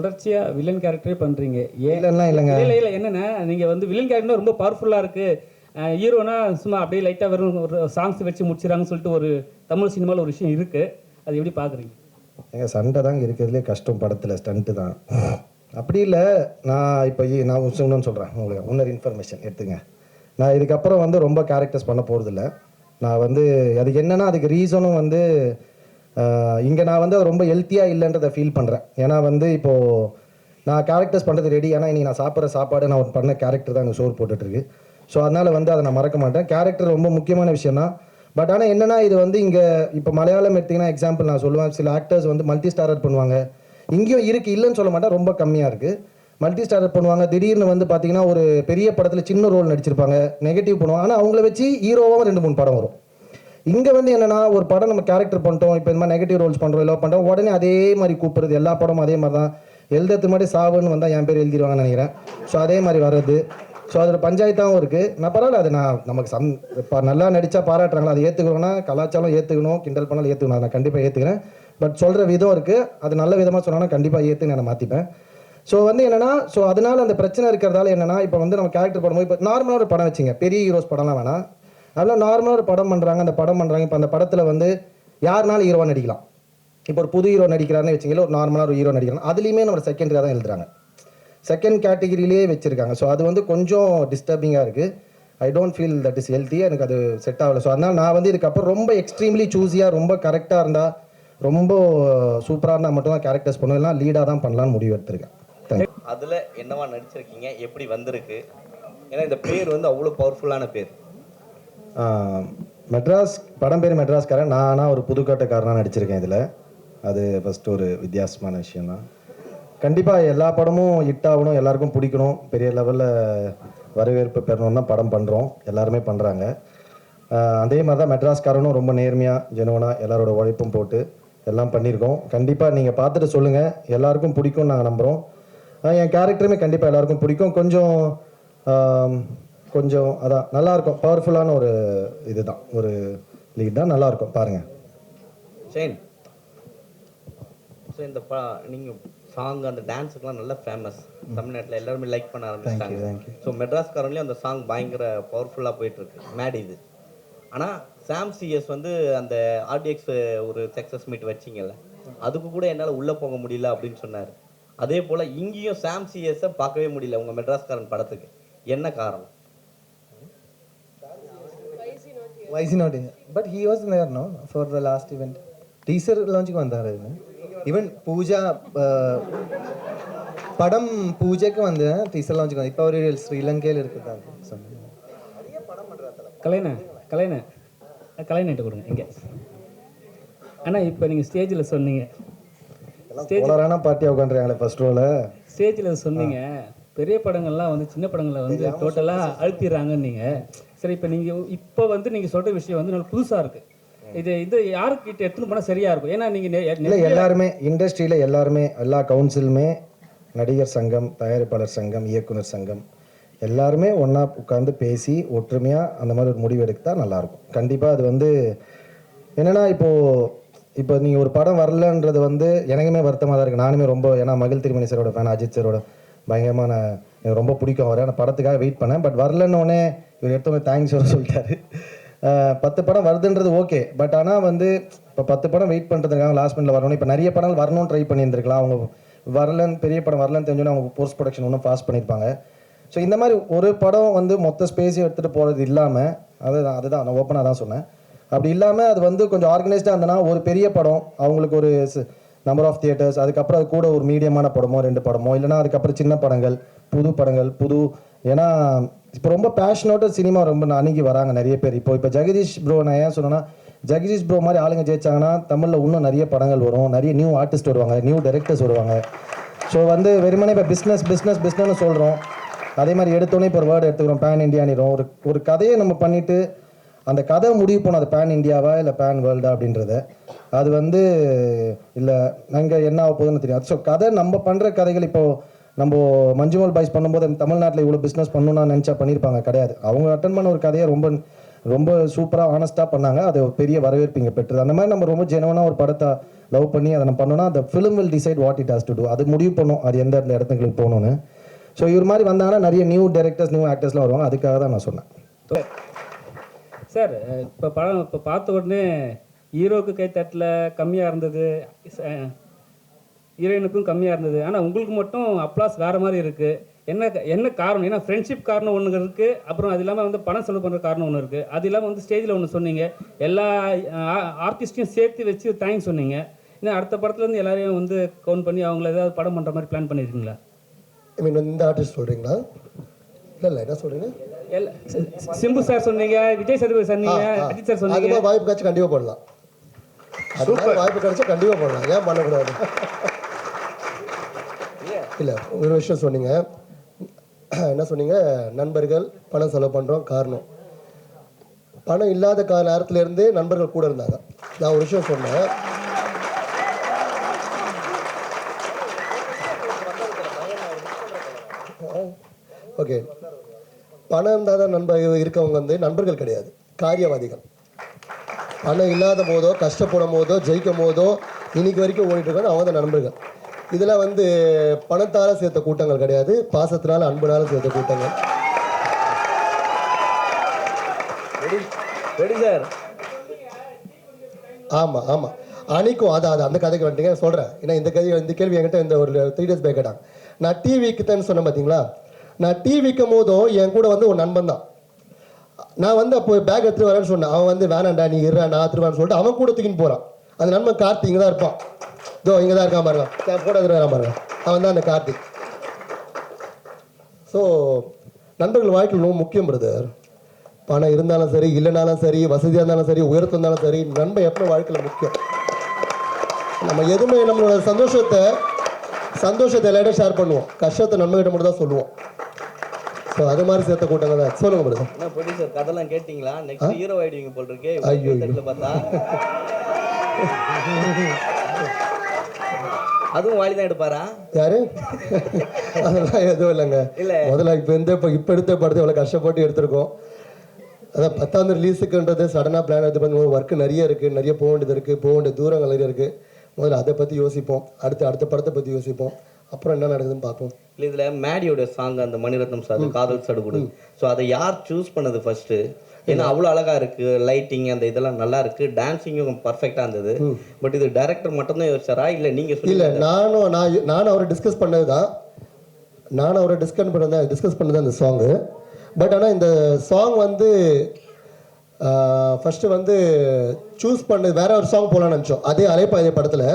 தொடர்ச்சியாக வில்லன் கேரக்டரே பண்ணுறீங்க. இல்லைன்னா இல்லைங்க. இல்லை என்னென்னா நீங்கள் வந்து வில்லன் கேரக்டர் ரொம்ப பவர்ஃபுல்லாக இருக்குது, ஹீரோனா சும்மா அப்படியே லைட்டாக வெறும் ஒரு சாங்ஸ் வச்சு முடிச்சிடறாங்கன்னு சொல்லிட்டு ஒரு தமிழ் சினிமாவில் ஒரு விஷயம் இருக்குது. அது எப்படி பார்க்குறீங்க? எங்கள் சண்டை தாங்க இருக்கிறதுலே கஷ்டம் படத்தில், ஸ்டண்ட்டு தான். அப்படி இல்லை. நான் இப்போ நான் இன்னொன்று சொல்கிறேன் உங்களுக்கு, இன்னொரு இன்ஃபர்மேஷன் எடுத்துங்க. நான் இதுக்கப்புறம் வந்து ரொம்ப கேரக்டர்ஸ் பண்ண போகிறதில்ல. நான் வந்து அதுக்கு என்னென்னா அதுக்கு ரீசனும் வந்து இங்கே நான் வந்து அது ரொம்ப ஹெல்த்தியாக இல்லைன்றதை ஃபீல் பண்ணுறேன். ஏன்னா வந்து இப்போது நான் கேரக்டர்ஸ் பண்ணுறது ரெடி. ஏன்னா இன்றைக்கி நான் சாப்பிட்ற சாப்பாடு நான் பண்ண கேரக்டர் தான் எனக்கு சோறு போட்டுட்ருக்கு. ஸோ அதனால் வந்து அதை நான் மறக்க மாட்டேன். கேரக்டர் ரொம்ப முக்கியமான விஷயம் தான். பட் ஆனால் என்னென்னா இது வந்து இங்கே இப்போ மலையாளம் எடுத்திங்கன்னா எக்ஸாம்பிள் நான் சொல்லுவேன், சில ஆக்டர்ஸ் வந்து மல்டி ஸ்டாரர் பண்ணுவாங்க. இங்கேயும் இருக்குது, இல்லைன்னு சொல்ல மாட்டேன், ரொம்ப கம்மியாக இருக்குது. மல்டி ஸ்டாரர் பண்ணுவாங்க, திடீர்னு வந்து பார்த்தீங்கன்னா ஒரு பெரிய படத்தில் சின்ன ரோல் நடிச்சிருப்பாங்க, நெகட்டிவ் பண்ணுவாங்க. ஆனால் அவங்கள வச்சு ஹீரோவாக 2-3 படம் வரும். இங்கே வந்து என்னென்னா ஒரு படம் நம்ம கேரக்டர் பண்ணிட்டோம், இப்போ இந்த மாதிரி நெகட்டிவ் ரோல்ஸ் பண்ணுறோம், இல்லை பண்ணுறோம், உடனே அதே மாதிரி கூப்பிடுறது. எல்லா படமும் அதே மாதிரி தான். எழுதுறதுக்கு மாதிரி சாவுன்னு வந்தால் என் பேர் எழுதிடுவாங்கன்னு நினைக்கிறேன். ஸோ அதே மாதிரி வர்றது. ஸோ அதோட பஞ்சாயத்தாகவும் இருக்குது. நான் பரவாயில்ல, அது நான் நமக்கு இப்போ நல்லா நடித்தா பாராட்டுறாங்களா, அதை ஏற்றுக்கணும்னா கலாச்சாரம் ஏற்றுக்கணும், கிண்டல் பண்ணாலும் ஏற்றுக்கணும், அதை நான் கண்டிப்பாக ஏற்றுக்கிறேன். பட் சொல்கிற விதம் இருக்குது, அது நல்ல விதமாக சொன்னாங்கன்னா கண்டிப்பாக ஏற்று நான் மாற்றிப்பேன். ஸோ வந்து என்னென்னா, ஸோ அதனால் அந்த பிரச்சனை இருக்கிறதால என்னென்னா, இப்போ வந்து நம்ம கேரக்டர் பண்ணும்போது இப்போ நார்மலாக ஒரு படம் வச்சுங்க, பெரிய ஹீரோஸ் படம்லாம் வேணாம், அதெல்லாம் நார்மலாக ஒரு படம் பண்ணுறாங்க. அந்த படம் பண்ணுறாங்க, இப்போ அந்த படத்தில் வந்து யாருனாலும் ஹீரோவாக நடிக்கலாம். இப்போ ஒரு புது ஹீரோ நடிக்கிறாருன்னு வச்சிங்களா, ஒரு நார்மலாக ஒரு ஹீரோ நடிக்கிறாங்க, அதுலேயுமே நம்ம செகண்டரியாக தான் எழுதுறாங்க, செகண்ட் கேட்டகிரிலேயே வச்சுருக்காங்க. ஸோ அது வந்து கொஞ்சம் டிஸ்டர்பிங்காக இருக்குது. I don't feel that is healthy. எனக்கு அது செட் ஆகலை. ஸோ அதனால் நான் வந்து இதுக்கப்புறம் ரொம்ப எக்ஸ்ட்ரீம்லி சூஸியாக, ரொம்ப கரெக்டாக இருந்தால், ரொம்ப சூப்பராக இருந்தால் மட்டும்தான் கேரக்டர்ஸ் பண்ணுவேன், லீடாக தான் பண்ணலான்னு முடிவு எடுத்திருக்கேன். அதில் என்னவா நடிச்சிருக்கீங்க, எப்படி வந்திருக்கு? ஏன்னா இந்த பேர் வந்து அவ்வளோ பவர்ஃபுல்லான பேர். மெட்ராஸ் படம் பேர் மெட்ராஸ்காரன். நானாக ஒரு புதுக்கோட்டைக்காரனாக நடிச்சிருக்கேன் இதில். அது ஃபஸ்ட்டு ஒரு வித்தியாசமான விஷயந்தான். கண்டிப்பாக எல்லா படமும் ஹிட் ஆகணும், எல்லாருக்கும் பிடிக்கணும், பெரிய லெவலில் வரவேற்பு பெறணும் தான் படம் பண்ணுறோம், எல்லாருமே பண்ணுறாங்க. அதே மாதிரி தான் மெட்ராஸ்காரனும் ரொம்ப நேர்மையாக ஜெனுவனாக எல்லாரோட உழைப்பும் போட்டு எல்லாம் பண்ணியிருக்கோம். கண்டிப்பாக நீங்கள் பார்த்துட்டு சொல்லுங்கள், எல்லாருக்கும் பிடிக்கும்னு நாங்கள் நம்புகிறோம். என் கேரக்டருமே கண்டிப்பாக எல்லாருக்கும் பிடிக்கும். கொஞ்சம் அதான் நல்லாயிருக்கும், பவர்ஃபுல்லான ஒரு இதுதான், ஒரு லீட் தான், நல்லாயிருக்கும் பாருங்கள். சரி, ஸோ இந்த நீங்கள் சாங் அந்த டான்ஸுக்கெலாம் நல்லா ஃபேமஸ் தமிழ்நாட்டில், எல்லாருமே லைக் பண்ண ஆரம்பிச்சிட்டாங்க. ஸோ மெட்ராஸ்காரன்லேயும் அந்த சாங் பயங்கர பவர்ஃபுல்லாக போயிட்டுருக்கு, மேட் இது. ஆனால் சாம் சிஎஸ் வந்து அந்த ஆர்டிஎக்ஸ் ஒரு சக்ஸஸ் மீட் வச்சிங்கல்ல, அதுக்கு கூட என்னால் உள்ளே போக முடியல அப்படின்னு சொன்னார். அதே போல் இங்கேயும் சாம் சிஎஸை பார்க்கவே முடியல உங்கள் மெட்ராஸ்காரன் படத்துக்கு, என்ன காரணம்? Why is he not here? But he was there, no, for the last event. Teaser launch ku vandha raha. Even Pooja padam Pooja ku vandha teaser launch ku. Ipo oru Sri Lanka il irukku. நிறைய படம் பண்றாங்க. கலைஞர்கிட்ட கொடுங்க இங்கே. ஆனால் இப்போ நீங்கள் ஸ்டேஜில் சொன்னீங்க, ஸ்டேஜில் பார்ட்டியாக உட்காந்துருக்காங்களே ஃபர்ஸ்ட் ரோவில், ஸ்டேஜில் சொன்னீங்க பெரிய படங்கள்லாம் வந்து சின்ன படங்களை வந்து டோட்டலாக அழுத்திடுறாங்கன்னு நீங்கள். சரி, இப்போ வந்து நீங்கள் சொல்கிற விஷயம் வந்து நல்ல புதுசாக இருக்குது. இது யாருக்கிட்ட எடுத்துன்னு போனால் சரியாக இருக்கும்? ஏன்னா நீங்கள் எல்லாருமே இண்டஸ்ட்ரியில் எல்லாருமே, எல்லா கவுன்சிலுமே, நடிகர் சங்கம், தயாரிப்பாளர் சங்கம், இயக்குனர் சங்கம் எல்லாருமே ஒன்றா உட்காந்து பேசி ஒற்றுமையாக அந்த மாதிரி ஒரு முடிவு எடுத்தால் நல்லாயிருக்கும். கண்டிப்பாக அது வந்து என்னென்னா, இப்போ நீங்கள் ஒரு படம் வரலன்றது வந்து எனக்குமே வருத்தமாக தான் இருக்குது. நானுமே ரொம்ப, ஏன்னா மகிழ் திருமணி சாரோட ஃபேன், அஜித் சாரோட பயங்கரமான, எனக்கு ரொம்ப பிடிக்கும் அவர். ஆனால் படத்துக்காக வெயிட் பண்ணேன். பட் வரலன்னொடனே இவர் எடுத்தோடனே தேங்க்ஸ் வர சொல்லிட்டாரு. 10 படம் வருதுன்றது ஓகே, பட் ஆனால் வந்து இப்போ 10 படம் வெயிட் பண்ணுறதுக்காக லாஸ்ட் மினிட்ல வரணும். இப்போ நிறைய படங்கள் வரணும்னு ட்ரை பண்ணியிருந்துருக்கலாம். அவங்க வரலன்னு, பெரிய படம் வரலன்னு தெரிஞ்சோன்னே அவங்க போஸ்ட் ப்ரொடக்ஷன் ஒன்றும் ஃபாஸ்ட் பண்ணியிருப்பாங்க. ஸோ இந்த மாதிரி ஒரு படம் வந்து மொத்த ஸ்பேஸையும் எடுத்துகிட்டு போகிறது இல்லாமல், அதுதான் நான் ஓப்பனாக தான் சொன்னேன். அப்படி இல்லாமல் அது வந்து கொஞ்சம் ஆர்கனைஸ்டாக இருந்தனா, ஒரு பெரிய படம் அவங்களுக்கு ஒரு நம்பர் ஆஃப் தியேட்டர்ஸ், அதுக்கப்புறம் அது கூட ஒரு மீடியமான படமோ 2 படமோ, இல்லைனா அதுக்கப்புறம் சின்ன படங்கள், புது படங்கள், ஏன்னா இப்போ ரொம்ப பேஷனோட சினிமா ரொம்ப அணுகி வராங்க நிறைய பேர். இப்போ ஜெகதீஷ் ப்ரோ, நான் ஏன் சொன்னேன்னா, ஜெகதீஷ் ப்ரோ மாதிரி ஆளுங்க ஜெயிச்சாங்கன்னா தமிழில் இன்னும் நிறைய படங்கள் வரும், நிறைய நியூ ஆர்டிஸ்ட் வருவாங்க, நியூ டைரக்டர்ஸ் வருவாங்க. ஸோ வந்து வெறுமனே இப்போ பிஸ்னஸ்னு சொல்கிறோம், அதே மாதிரி எடுத்தோன்னே இப்போ ஒரு வேர்டு எடுத்துக்கிறோம், பேன் இண்டியானிரும். ஒரு கதையை நம்ம பண்ணிவிட்டு அந்த கதை முடிவு போனோம், அது பேன் இண்டியாவா இல்லை பேன் வேர்ல்டா அப்படின்றத, அது வந்து இல்லை நாங்கள் என்ன ஆக போகுதுன்னு தெரியும். ஸோ கதை நம்ம பண்ணுற கதைகள், இப்போது நம்ம மஞ்சுமல் பாய்ஸ் பண்ணும்போது தமிழ்நாட்டில் இவ்வளோ பிஸ்னஸ் பண்ணணும்னா நினச்சா பண்ணியிருப்பாங்க, கிடையாது. அவங்க அட்டன் பண்ண ஒரு கதையை ரொம்ப ரொம்ப சூப்பராக ஆனஸ்ட்டாக பண்ணாங்க, அது பெரிய வரவேற்பு இங்கே பெற்றது. அந்த மாதிரி நம்ம ரொம்ப ஜெனுவனாக ஒரு படத்தை லவ் பண்ணி அதை நம்ம பண்ணோன்னா அந்த film will decide what it has to do. அது முடிவு பண்ணும் அது எந்த இடத்துங்களுக்கு போகணுன்னு. ஸோ இவர் மாதிரி வந்தாங்கன்னா நிறைய நியூ டைரக்டர்ஸ் நியூ ஆக்டர்ஸ்லாம் வருவாங்க. அதுக்காக தான் நான் சொன்னேன். சார் இப்போ படம் இப்போ பார்த்த உடனே ஹீரோவுக்கு கைத்தட்டில் கம்மியாக இருந்தது, ஹீரோயினுக்கும் கம்மியாக இருந்தது. ஆனால் உங்களுக்கு மட்டும் அப்ளாஸ் வேறு மாதிரி இருக்குது. என்ன காரணம்? ஏன்னா ஃப்ரெண்ட்ஷிப் காரணம் ஒன்று இருக்குது, அப்புறம் அது இல்லாமல் வந்து பணம் செலவு பண்ணுற காரணம் ஒன்று இருக்குது. அது இல்லாமல் வந்து ஸ்டேஜில் ஒன்று சொன்னீங்க, எல்லா ஆர்டிஸ்ட்டையும் சேர்த்து வச்சு தேங்க்ஸ் சொன்னீங்க. இன்னும் அடுத்த படத்துலேருந்து எல்லாரையும் வந்து கவுண்ட் பண்ணி அவங்கள ஏதாவது படம் பண்ணுற மாதிரி பிளான் பண்ணியிருக்கீங்களா? ஐ மீன் இந்த ஆர்டிஸ்ட் சொல்கிறீங்களா? இல்லை என்ன சொல்கிறீங்க? சிம்பு சார் சொன்னீங்க, விஜய் சேதுபதி சொன்னீங்க, அஜித் சார் சொன்னீங்க. அது வாய்ப்பு கிடைச்சா கண்டிப்பாக போடலாம். அது வாய்ப்பு கிடைச்சா கண்டிப்பாக போடலாம். ஏன் பண்ணக்கூடாது? இல்லை ஒரு விஷயம் சொன்னீங்க, என்ன சொன்னீங்க? நண்பர்கள் பணம் செலவு பண்ணுறோம். காரணம் பணம் இல்லாத நேரத்துலேருந்தே நண்பர்கள் கூட இருந்தாங்க. நான் ஒரு விஷயம் சொன்னேன், ஓகே, பணம் இருந்தால் தான் நண்பர்கள் இருக்கவங்க வந்து நண்பர்கள் கிடையாது, காரியவாதிகள். பணம் இல்லாத போதோ கஷ்டப்படும் போதோ ஜெயிக்கும் போதோ இன்னைக்கு வரைக்கும் ஓடிட்டு இருக்காங்க அவங்க தான் நண்பர்கள். இதில் வந்து பணத்தால் சேர்த்த கூட்டங்கள் கிடையாது, பாசத்தினால அன்புனால சேர்த்த கூட்டங்கள். ஆமாம் ஆமாம் அன்னைக்கும் அதான் அந்த கதைக்கு வந்துட்டீங்க சொல்கிறேன். ஏன்னா இந்த கேள்வி என்கிட்ட இந்த ஒரு 3 days பேக் கேட்டாங்க. நான் டீ விற்குத்தேன்னு சொன்னேன் பார்த்தீங்களா, நான் டீ விற்கும் போதும் என் கூட வந்து ஒரு நண்பன் தான். நான் வந்து அப்போ பேக் எடுத்துட்டு வரேன்னு சொன்னேன். அவன் வந்து வேணாண்டா நீ இருறா நான் எடுத்துருவான்னு சொல்லிட்டு அவன் கூட தூக்கின்னு போகிறான். அந்த நண்பன் கார்த்திக் இங்கே தான் இருப்பான், இதோ இங்கே தான் இருக்கான் பாருங்க, கூட எடுத்துட்டு வரான் பாருங்க, அவன் தான் அந்த கார்த்திக். ஸோ நண்பர்கள் வாழ்க்கையில் ரொம்ப முக்கியம் பிரதர். பணம் இருந்தாலும் சரி இல்லைனாலும் சரி, வசதியாக இருந்தாலும் சரி, உயரத்து இருந்தாலும் சரி, நண்பன் எப்போ வாழ்க்கையில் முக்கியம். நம்ம எதுவுமே நம்மளோட சந்தோஷத்தை எல்லாரும் ஷேர் பண்ணுவோம், கஷ்டத்தை நண்பர்கிட்ட மட்டும் தான் சொல்லுவோம். ஸோ அது மாதிரி சேர்த்த கூட்டங்கள் தான். சொல்லுங்க பிரதர். என்ன ப்ரொடியூசர் கதெல்லாம் கேட்டிங்களா? நெக்ஸ்ட் ஹீரோ ஆயிடுவீங்க போல் இருக்கே. ஐயோ பார்த்தா அதுவும் வாலி தான் எடுப்பாரா? யாரு? அதெல்லாம் எதுவும் இல்லைங்க. இல்லை முதல்ல இப்போ எடுத்த படத்தை எவ்வளோ கஷ்டப்பட்டு எடுத்திருக்கோம். அதான் 10ஆம் ரிலீஸுக்குன்றது சடனாக பிளான் எடுத்து பண்ணி ஒர்க்கு நிறைய இருக்குது, நிறைய போக வேண்டியது இருக்குது, போக வேண்டிய தூரங்கள் நிறைய இருக்குது. முதல்ல அதை பற்றி யோசிப்போம், அடுத்த படத்தை பற்றி யோசிப்போம், அப்புறம் என்ன நடக்குதுன்னு பார்ப்போம். இல்லை இதில் மேடியோட சாங் அந்த மணிரத்னம் சார் காதல் சடுகுடு, ஸோ அதை யார் சூஸ் பண்ணது ஃபர்ஸ்ட்டு? ஏன்னா அவ்வளோ அழகாக இருக்குது, லைட்டிங் அந்த இதெல்லாம் நல்லா இருக்குது, டான்ஸிங்கும் பர்ஃபெக்டாக இருந்தது. பட் இது டைரக்டர் மட்டும்தான் யோசிச்சாரா இல்லை நீங்கள் சொல்லி? இல்லை நானும் அவரை டிஸ்கஸ் பண்ணது தான். டிஸ்கஸ் பண்ணது அந்த சாங்கு. பட் ஆனால் இந்த சாங் வந்து ஃபஸ்ட்டு வந்து சூஸ் பண்ணது வேற ஒரு சாங் போகலான்னு நினச்சோம். அதே அலைப்பாயுதே படத்தில்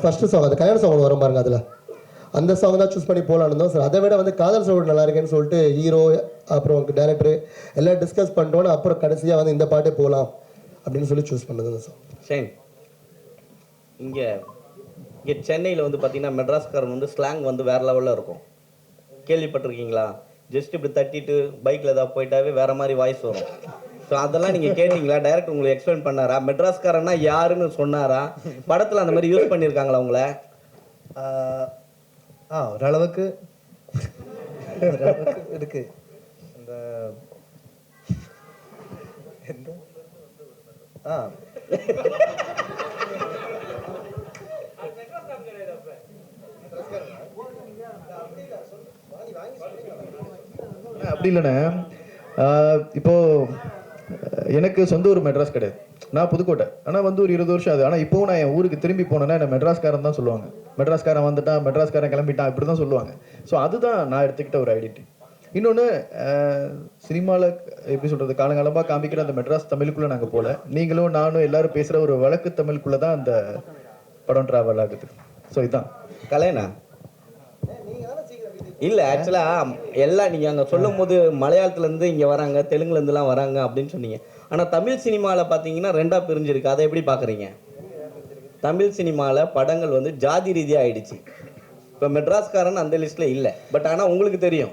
ஃபஸ்ட்டு சாங் அந்த கல்யாண சாங் வரும் பாருங்க, அதில் அந்த சாங் தான் சூஸ் பண்ணி போகலான்னு இருந்தோம். சார் அதை விட வந்து காதல் சோடு நல்லா இருக்கேன்னு சொல்லிட்டு ஹீரோ அப்புறம் டேரக்டரு எல்லாம் டிஸ்கஸ் பண்ணிட்டோன்னு அப்புறம் கடைசியாக வந்து இந்த பாட்டே போகலாம் அப்படின்னு சொல்லி சூஸ் பண்ணது அந்த சாங். சரி, இங்கே சென்னையில் வந்து பார்த்தீங்கன்னா மெட்ராஸ்காரன் வந்து ஸ்லாங் வந்து வேறு லெவலில் இருக்கும், கேள்விப்பட்டிருக்கீங்களா? ஜஸ்ட் இப்படி தட்டிட்டு பைக்கில் ஏதாவது போயிட்டாவே வேறு மாதிரி வாய்ஸ் வரும். ஸோ அதெல்லாம் நீங்கள் கேட்டிங்களா? டைரக்டர் உங்களுக்கு எக்ஸ்பிளைன் பண்ணாரா? மெட்ராஸ்காரன்னா யாருன்னு சொன்னாரா? படத்தில் அந்த மாதிரி யூஸ் பண்ணியிருக்காங்களா உங்களை? ஓரளவுக்கு இருக்கு. அந்த அப்படி இல்லைண்ணே, இப்போ எனக்கு சொந்த ஊர் மெட்ராஸ் கிடையாது, நான் புதுக்கோட்டை. ஆனால் வந்து ஒரு 20 வருஷம் ஆகுது. ஆனால் இப்போவும் நான் என் ஊருக்கு திரும்பி போனேன்னா என்ன மெட்ராஸ்காரன் தான் சொல்லுவாங்க. மெட்ராஸ்காரன் வந்துட்டான், மெட்ராஸ்காரன் கிளம்பிட்டான், இப்படி தான் சொல்லுவாங்க. ஸோ அதுதான் நான் எடுத்துக்கிட்ட ஒரு ஐடென்டிட்டி. இன்னொன்று, சினிமாவில் எப்படி சொல்கிறது, காலங்காலமாக காமிக்கிற அந்த மெட்ராஸ் தமிழுக்குள்ளே நாங்கள் போகல. நீங்களும் நானும் எல்லாரும் பேசுகிற ஒரு வழக்கு தமிழுக்குள்ளே தான் அந்த படம் ட்ராவல் ஆகுது. ஸோ இதுதான் கலைனா. இல்லை ஆக்சுவலாக எல்லாம் நீங்கள் அங்கே சொல்லும் போது மலையாளத்துலேருந்து இங்கே வராங்க, தெலுங்குலேருந்துலாம் வராங்க அப்படின்னு சொன்னீங்க. ஆனால் தமிழ் சினிமாவில் பார்த்தீங்கன்னா 2ஆக பிரிஞ்சிருக்கு. அதை எப்படி பார்க்குறீங்க? தமிழ் சினிமாவில் படங்கள் வந்து ஜாதி ரீதியாக ஆயிடுச்சு. இப்போ மெட்ராஸ்காரன் அந்த லிஸ்ட்டில் இல்லை, பட் ஆனால் உங்களுக்கு தெரியும்,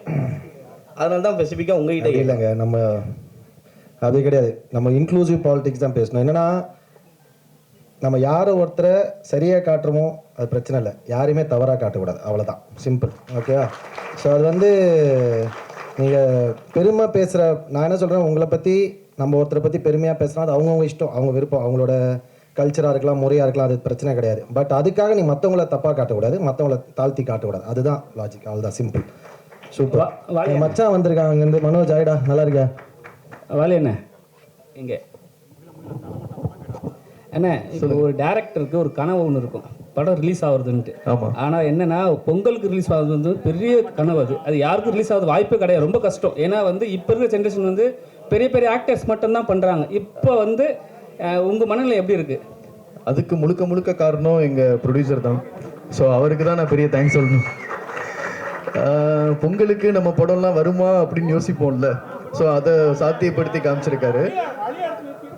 அதனால தான் ஸ்பெசிஃபிக்காக உங்ககிட்ட இல்லைங்க. நம்ம அது கிடையாது, நம்ம இன்க்ளூசிவ் பாலிடிக்ஸ் தான் பேசணும். என்னென்னா நம்ம யாரை ஒருத்தரை சரியாக காட்டுறோமோ அது பிரச்சனை இல்லை, யாரையுமே தவறாக காட்டக்கூடாது, அவ்வளோதான், சிம்பிள். ஓகேவா? ஸோ அது வந்து நீங்கள் பெருமை பேசுகிற, நான் என்ன சொல்கிறேன், உங்களை பற்றி நம்ம ஒருத்தரை பற்றி பெருமையாக பேசுனா அது அவங்கவுங்க இஷ்டம், அவங்க விருப்பம், அவங்களோட கல்ச்சராக இருக்கலாம், முறையாக இருக்கலாம், அது பிரச்சனை கிடையாது. பட் அதுக்காக நீ மற்றவங்கள தப்பாக காட்டக்கூடாது, மற்றவங்கள தாழ்த்தி காட்டக்கூடாது. அதுதான் லாஜிக், அவ்வளோதான், சிம்பிள். சூப்பர். என் மச்சான் வந்திருக்காங்க அங்கேருந்து, மனோஜ். ஆயிடா, நல்லா இருக்கா? வாலி என்ன இங்கே அண்ணா, இப்போ ஒரு டேரக்டருக்கு ஒரு கனவு ஒன்று இருக்கும், படம் ரிலீஸ் ஆகுறதுன்ட்டு. ஆமா. ஆனால் என்னன்னா பொங்கலுக்கு ரிலீஸ் ஆகுறது வந்து பெரிய கனவு. அது யாருக்கும் ரிலீஸ் ஆகுது வாய்ப்பே கிடையாது, ரொம்ப கஷ்டம். ஏன்னா வந்து இப்போ இருக்கிற ஜென்ரேஷன் வந்து பெரிய பெரிய ஆக்டர்ஸ் மட்டும்தான் பண்ணுறாங்க. இப்போ வந்து உங்கள் மனநிலை எப்படி இருக்குது? அதுக்கு முழுக்க முழுக்க காரணம் எங்கள் ப்ரொடியூசர் தான். ஸோ அவருக்கு தான் நான் பெரிய தேங்க்ஸ் சொல்லணும். பொங்கலுக்கு நம்ம படம்லாம் வருமா அப்படின்னு யோசிப்போம்ல, ஸோ அதை சாத்தியப்படுத்தி காமிச்சிருக்காரு.